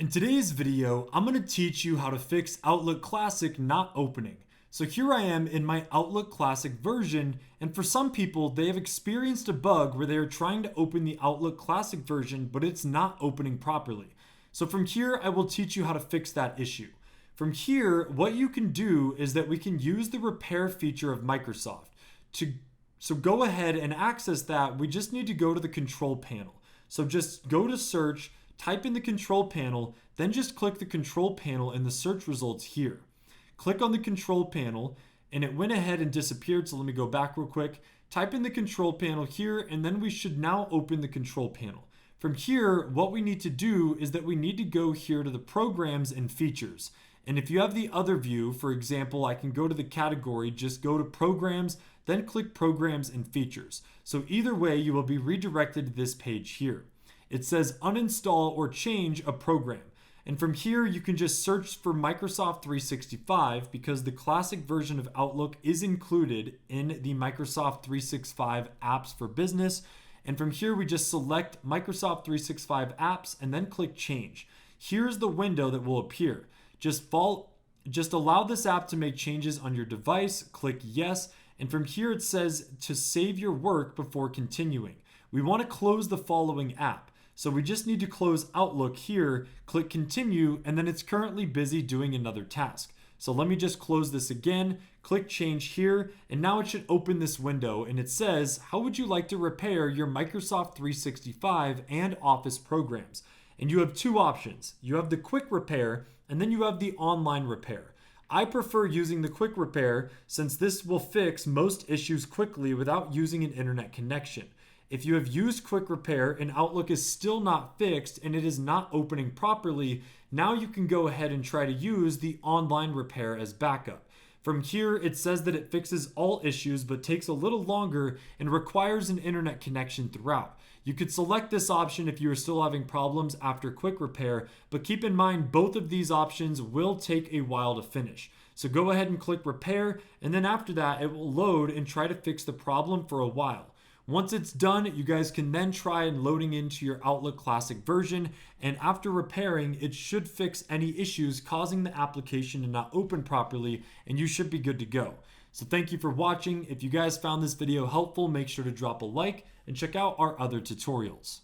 In today's video, I'm going to teach you how to fix Outlook Classic not opening. So here I am in my Outlook Classic version, and for some people, they have experienced a bug where they are trying to open the Outlook Classic version, but it's not opening properly. So from here, I will teach you how to fix that issue. From here, what you can do is that we can use the repair feature of Microsoft. So go ahead and access that. We just need to go to the control panel. So just go to search, type in the control panel, then just click the control panel in the search results here. Click on the control panel and it went ahead and disappeared. So let me go back real quick. Type in the control panel here and then we should now open the control panel. From here, what we need to do is that we need to go here to the programs and features. And if you have the other view, for example, I can go to the category, just go to programs, then click programs and features. So either way, you will be redirected to this page here. It says uninstall or change a program. And from here, you can just search for Microsoft 365 because the classic version of Outlook is included in the Microsoft 365 apps for business. And from here, we just select Microsoft 365 apps and then click change. Here's the window that will appear. Just allow this app to make changes on your device, click yes. And from here, it says to save your work before continuing. We want to close the following app. So we just need to close Outlook here, click continue, and then it's currently busy doing another task. So let me just close this again, click change here, and now it should open this window and it says, how would you like to repair your Microsoft 365 and Office programs? And you have two options. You have the quick repair and then you have the online repair. I prefer using the quick repair since this will fix most issues quickly without using an internet connection. If you have used quick repair and Outlook is still not fixed and it is not opening properly, now you can go ahead and try to use the online repair as backup. From here, it says that it fixes all issues but takes a little longer and requires an internet connection throughout. You could select this option if you are still having problems after quick repair, but keep in mind both of these options will take a while to finish. So go ahead and click repair, and then after that, it will load and try to fix the problem for a while. Once it's done, you guys can then try and loading into your Outlook Classic version, and after repairing, it should fix any issues causing the application to not open properly, and you should be good to go. So thank you for watching. If you guys found this video helpful, make sure to drop a like and check out our other tutorials.